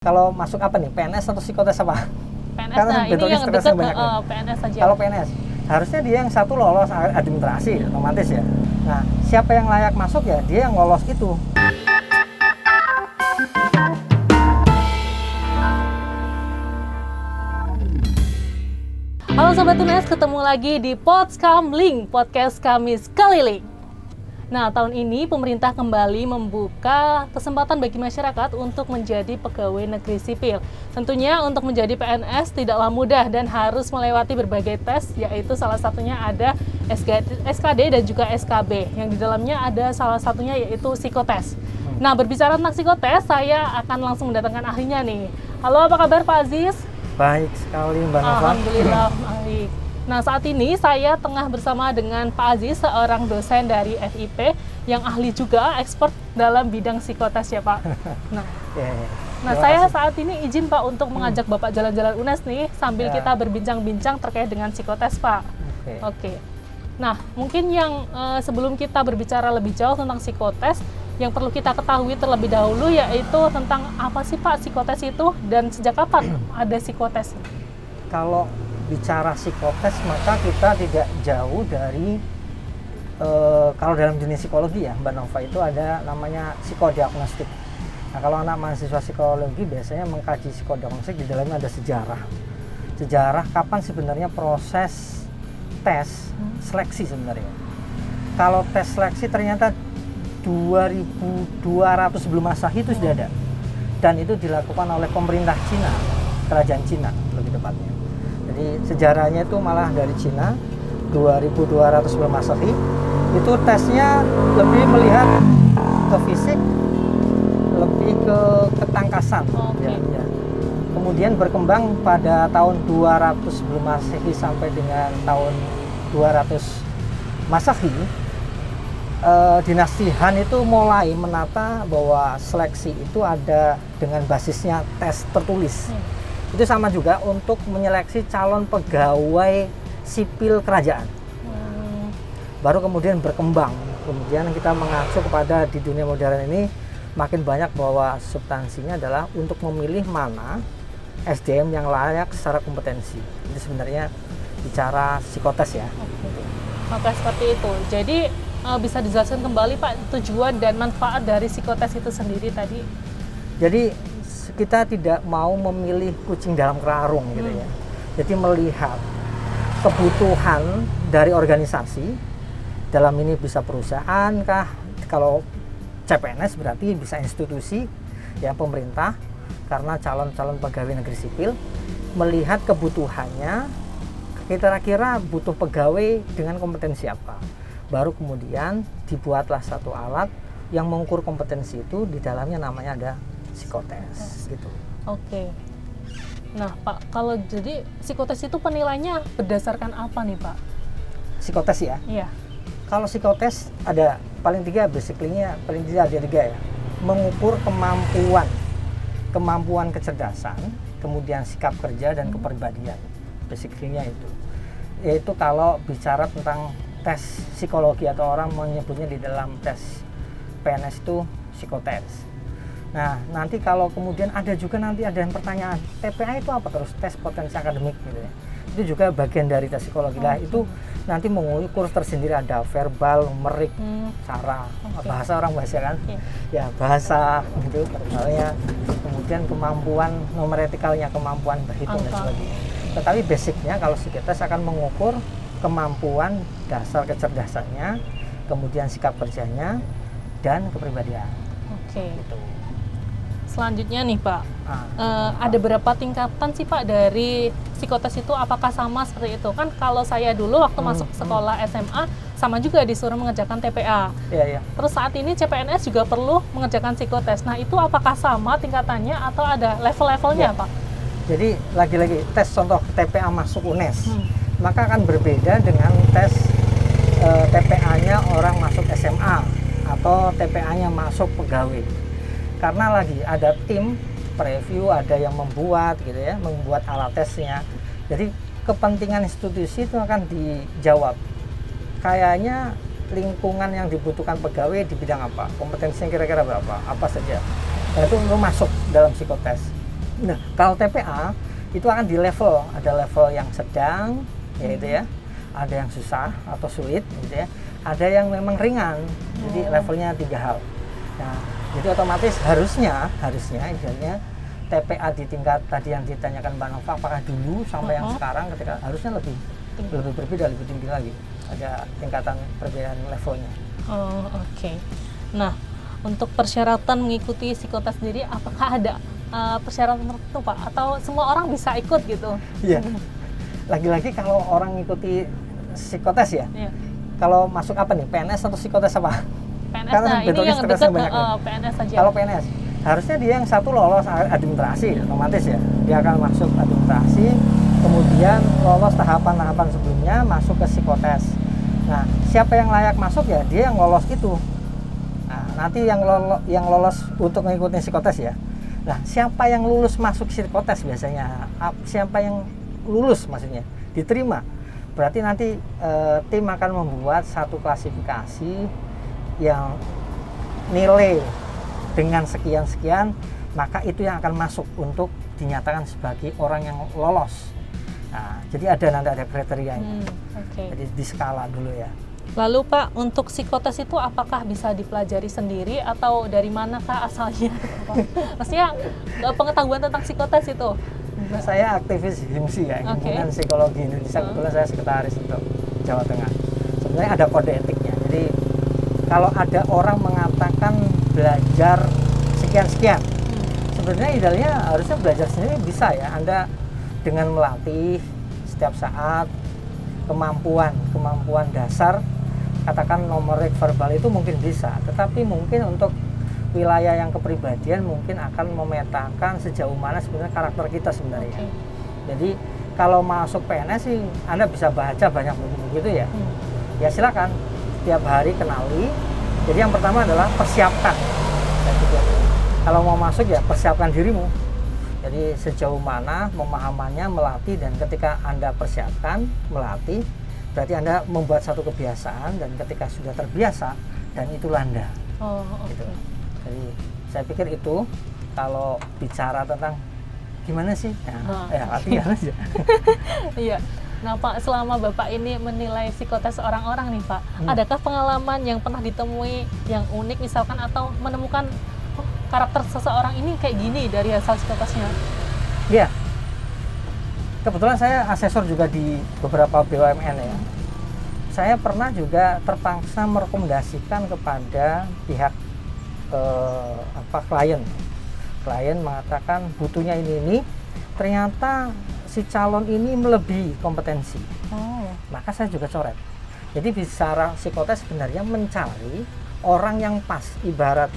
Kalau masuk apa nih? PNS atau psikotes apa? PNS. Karena Nah, ini bentuknya yang stresnya dekat banyak ya. PNS saja. Kalau PNS, harusnya dia yang satu lolos administrasi, otomatis ya. Nah, siapa yang layak masuk ya dia yang lolos itu. Halo Sobat Tunes, ketemu lagi di Podskamling, podcast kami sekeliling. Nah, tahun ini pemerintah kembali membuka kesempatan bagi masyarakat untuk menjadi pegawai negeri sipil. Tentunya untuk menjadi PNS tidaklah mudah dan harus melewati berbagai tes, yaitu salah satunya ada SKD dan juga SKB, yang di dalamnya ada salah satunya yaitu psikotes. Nah, berbicara tentang psikotes, saya akan langsung mendatangkan ahlinya nih. Halo, apa kabar Pak Aziz? Baik sekali Mbak Nova. Alhamdulillah baik. Nah, saat ini saya tengah bersama dengan Pak Aziz, seorang dosen dari FIP yang ahli juga ekspert dalam bidang psikotes ya Pak. Nah, Terima saya kasih. saat ini izin Pak untuk mengajak Bapak jalan-jalan UNES nih sambil Ya. kita berbincang-bincang terkait dengan psikotes Pak. Oke. Oke. Nah, mungkin yang sebelum kita berbicara lebih jauh tentang psikotes, yang perlu kita ketahui terlebih dahulu yaitu tentang apa sih Pak psikotes itu dan sejak kapan ada psikotes? Kalau bicara psikotes maka kita tidak jauh dari kalau dalam dunia psikologi ya Mbak Nova itu ada namanya psikodiagnostik. Nah, kalau anak mahasiswa psikologi biasanya mengkaji psikodiagnostik, di dalamnya ada sejarah kapan sebenarnya proses tes seleksi sebenarnya. Kalau tes seleksi ternyata 2200 sebelum Masehi itu sudah ada, dan itu dilakukan oleh pemerintah Cina, kerajaan Cina lebih tepatnya. Jadi sejarahnya itu malah dari Cina 2200 sebelum Masehi. Itu tesnya lebih melihat ke fisik, lebih ke ketangkasan. Oke. Ya. Kemudian berkembang pada tahun 200 sebelum Masehi sampai dengan tahun 200 Masehi. Dinasti Han itu mulai menata bahwa seleksi itu ada dengan basisnya tes tertulis. Itu sama juga untuk menyeleksi calon pegawai sipil kerajaan. Baru kemudian berkembang. Kemudian kita mengacu kepada di dunia modern ini makin banyak bahwa substansinya adalah untuk memilih mana SDM yang layak secara kompetensi. Itu sebenarnya bicara psikotes ya. Oke, seperti itu. Jadi bisa dijelaskan kembali Pak tujuan dan manfaat dari psikotes itu sendiri tadi? Jadi kita tidak mau memilih kucing dalam karung gitu ya. Jadi melihat kebutuhan dari organisasi, dalam ini bisa perusahaan kah, kalau CPNS berarti bisa institusi ya pemerintah, karena calon-calon pegawai negeri sipil melihat kebutuhannya, kira-kira butuh pegawai dengan kompetensi apa. Baru kemudian dibuatlah satu alat yang mengukur kompetensi itu, di dalamnya namanya ada psikotes gitu. Oke. Nah Pak, kalau jadi psikotes itu penilaiannya berdasarkan apa nih Pak? Psikotes ya. Iya. Kalau psikotes ada paling tiga, basically-nya paling tidak ada tiga ya. Mengukur kemampuan kecerdasan, kemudian sikap kerja dan kepribadian. Basically-nya itu. Yaitu kalau bicara tentang tes psikologi atau orang menyebutnya di dalam tes PNS itu psikotes. Nah, nanti kalau kemudian ada juga nanti ada yang pertanyaan, TPA itu apa, terus tes potensi akademik gitu ya. Itu juga bagian dari tes psikologi lah. Itu nanti mengukur tersendiri, ada verbal, numerik, cara bahasa orang bahasa kan. Ya, bahasa gitu misalnya. Kemudian kemampuan numeretikalnya, kemampuan berhitung dan sebagainya. Tetapi basicnya kalau psikotes akan mengukur kemampuan dasar kecerdasannya, kemudian sikap kerjanya, dan kepribadian. Oke. Gitu. Selanjutnya nih Pak, ada berapa tingkatan sih Pak dari psikotes itu? Apakah sama seperti itu? Kan kalau saya dulu waktu masuk sekolah SMA, sama juga disuruh mengerjakan TPA. Iya. Terus saat ini CPNS juga perlu mengerjakan psikotes. Nah itu apakah sama tingkatannya atau ada level-levelnya Pak? Jadi lagi-lagi tes contoh TPA masuk UNES, maka akan berbeda dengan tes TPA-nya orang masuk SMA atau TPA-nya masuk pegawai. Karena lagi ada tim preview, ada yang membuat gitu ya, membuat alat tesnya. Jadi kepentingan institusi itu akan dijawab. Kayaknya lingkungan yang dibutuhkan pegawai di bidang apa, kompetensinya kira-kira berapa, apa saja. Dan itu masuk dalam psikotes. Nah, kalau TPA itu akan di level, ada level yang sedang, yaitu ya, ada yang susah atau sulit, gitu ya, ada yang memang ringan, jadi levelnya 3 hal. Nah, jadi otomatis harusnya idealnya TPA di tingkat tadi yang ditanyakan Mbak Nova, apakah dulu sampai yang sekarang ketika harusnya lebih berbeda, lebih tinggi lagi, ada tingkatan perbedaan levelnya. Oh, oke. Nah, untuk persyaratan mengikuti psikotes sendiri, apakah ada persyaratan tertentu Pak? Atau semua orang bisa ikut gitu? Iya. Lagi-lagi kalau orang ngikuti psikotes ya, Iya. kalau masuk apa nih, PNS atau psikotes apa? PNS, Karena nah ini bentuknya yang stresnya dekat banyak, ya. PNS saja. Kalau PNS, harusnya dia yang satu lolos administrasi, otomatis ya, dia akan masuk administrasi, kemudian lolos tahapan-tahapan sebelumnya, masuk ke psikotes. Nah, siapa yang layak masuk ya, dia yang lolos itu. Nah, nanti yang lolos untuk mengikuti psikotes ya. Nah, siapa yang lulus masuk psikotes biasanya, siapa yang lulus maksudnya, diterima. Berarti nanti tim akan membuat satu klasifikasi yang nilai dengan sekian-sekian, maka itu yang akan masuk untuk dinyatakan sebagai orang yang lolos. Nah, jadi nanti ada kriterianya. Oke. Jadi di skala dulu ya. Lalu Pak, untuk psikotes itu apakah bisa dipelajari sendiri atau dari manakah asalnya? Maksudnya pengetahuan tentang psikotes itu? Nah, saya aktivis HIMSI ya, Himpunan Psikologi Indonesia. Kebetulan saya sekretaris untuk Jawa Tengah. Sebenarnya ada kode etiknya. Jadi kalau ada orang mengatakan belajar sekian-sekian, sebenarnya idealnya harusnya belajar sendiri bisa ya. Anda dengan melatih setiap saat kemampuan dasar, katakan numerik verbal itu mungkin bisa, tetapi mungkin untuk wilayah yang kepribadian mungkin akan memetakan sejauh mana sebenarnya karakter kita sebenarnya. Jadi kalau masuk PNS sih Anda bisa baca banyak buku gitu ya. Ya silakan setiap hari kenali. Jadi yang pertama adalah persiapkan. Kalau mau masuk ya persiapkan dirimu. Jadi sejauh mana pemahamannya, melatih, dan ketika Anda persiapkan, melatih, berarti Anda membuat satu kebiasaan, dan ketika sudah terbiasa, dan itu landa. Gitu. Jadi saya pikir itu kalau bicara tentang gimana sih, ya latihan aja. Iya. Nah Pak, selama Bapak ini menilai psikotes orang-orang nih Pak, adakah pengalaman yang pernah ditemui yang unik misalkan, atau menemukan karakter seseorang ini kayak gini dari hasil psikotesnya? Iya. Kebetulan saya asesor juga di beberapa BUMN ya. Saya pernah juga terpaksa merekomendasikan kepada pihak klien. Klien mengatakan butuhnya ini, ternyata si calon ini melebihi kompetensi. Maka saya juga coret. Jadi bicara psikotes sebenarnya mencari orang yang pas, ibarat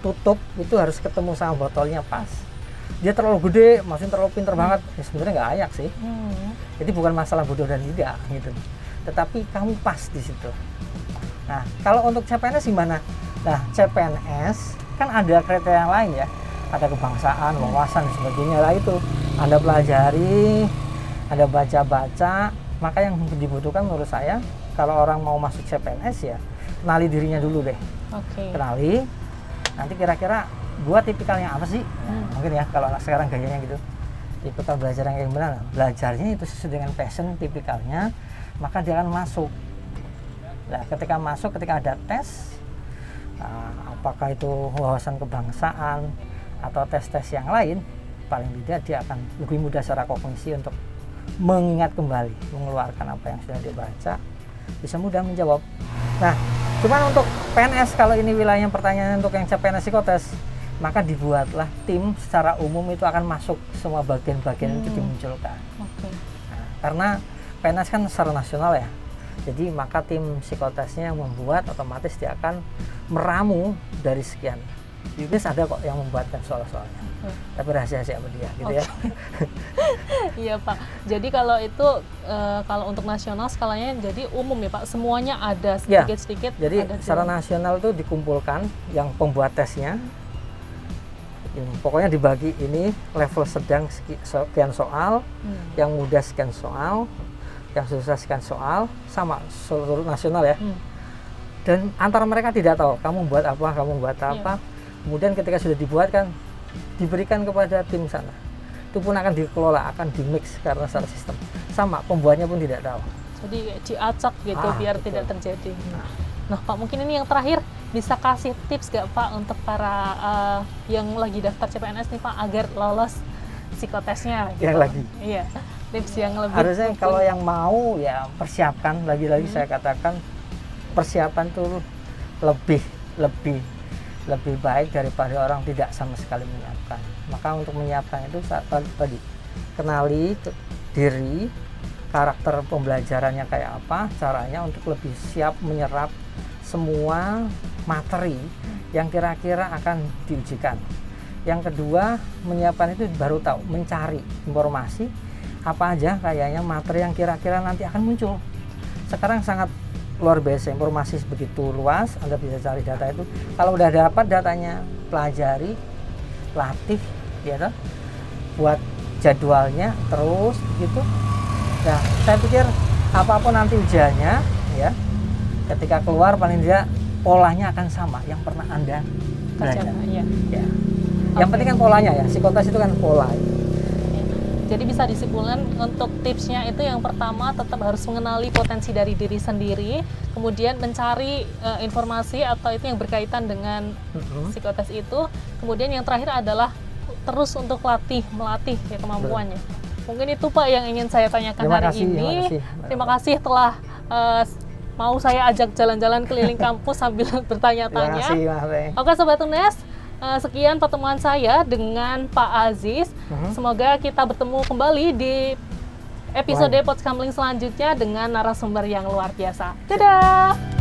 tutup itu harus ketemu sama botolnya pas. Dia terlalu gede, maksudnya terlalu pinter banget, ya sebenarnya nggak layak sih. Jadi bukan masalah bodoh dan tidak gitu, tetapi kamu pas di situ. Nah, kalau untuk CPNS gimana? Nah, CPNS kan ada kriteria yang lain ya, ada kebangsaan, wawasan dan sebagainya. Lah itu Anda pelajari, Anda baca-baca. Maka yang dibutuhkan menurut saya kalau orang mau masuk CPNS ya kenali dirinya dulu deh. Kenali. Nanti kira-kira gua tipikalnya apa sih? Mungkin ya kalau anak sekarang gayanya gitu. Tipikal belajar yang kayak gimana? Belajarnya itu sesuai dengan passion tipikalnya, maka dia akan masuk. Nah, ketika masuk, ketika ada tes, apakah itu wawasan kebangsaan atau tes-tes yang lain, paling tidak dia akan lebih mudah secara kognisi untuk mengingat kembali, mengeluarkan apa yang sudah dia baca, bisa mudah menjawab. Nah, cuman untuk PNS, kalau ini wilayahnya pertanyaan untuk yang CPNS psikotes, maka dibuatlah tim secara umum itu akan masuk semua bagian-bagian itu dimunculkan. Nah, karena PNS kan secara nasional ya, jadi maka tim psikotesnya yang membuat, otomatis dia akan meramu dari sekian. Yudis ada kok yang membuatkan soal-soalnya, tapi rahasia-rahasia sama dia gitu ya. Iya Pak, jadi kalau itu kalau untuk nasional skalanya jadi umum ya Pak, semuanya ada sedikit-sedikit. Jadi secara nasional itu dikumpulkan yang pembuat tesnya, ini, pokoknya dibagi ini level sedang sekian soal, yang mudah sekian soal, yang susah sekian soal, sama seluruh nasional ya. Dan antara mereka tidak tahu kamu buat apa, kamu buat apa. Kemudian ketika sudah dibuat kan diberikan kepada tim sana. itu pun akan dikelola, akan dimix karena secara sistem. Sama, pembuatnya pun tidak tahu. Jadi diacak gitu biar betul. tidak terjadi. Nah Pak, mungkin ini yang terakhir, bisa kasih tips gak Pak untuk para yang lagi daftar CPNS nih Pak, agar lolos psikotesnya gitu. Yang lagi? Iya, tips yang lebih Harusnya kalau yang mau ya persiapkan, lagi-lagi saya katakan persiapan tuh lebih baik daripada orang tidak sama sekali menyiapkan. Maka untuk menyiapkan itu tadi kenali diri, karakter pembelajarannya kayak apa, caranya untuk lebih siap menyerap semua materi yang kira-kira akan diujikan. Yang kedua, menyiapkan itu baru tahu, mencari informasi apa aja kayaknya materi yang kira-kira nanti akan muncul. Sekarang sangat luar biasa, informasi begitu luas, Anda bisa cari data itu. Kalau udah dapat datanya, pelajari, latih, ya toh, buat jadwalnya terus gitu. Nah, saya pikir apapun nanti ujiannya, ya, ketika keluar paling tidak polanya akan sama yang pernah Anda belajar. Iya. Ya. Yang penting kan polanya ya, psikotes itu kan pola. Jadi bisa disimpulkan untuk tipsnya itu yang pertama tetap harus mengenali potensi dari diri sendiri, kemudian mencari informasi atau itu yang berkaitan dengan psikotes itu, kemudian yang terakhir adalah terus untuk melatih ya kemampuannya. Mungkin itu Pak yang ingin saya tanyakan hari ini. Terima kasih telah mau saya ajak jalan-jalan keliling kampus sambil bertanya-tanya. Terima kasih, Oke Sobat UNES, sekian pertemuan saya dengan Pak Aziz. Semoga kita bertemu kembali di episode Podcast Kamling selanjutnya dengan narasumber yang luar biasa. Dadah!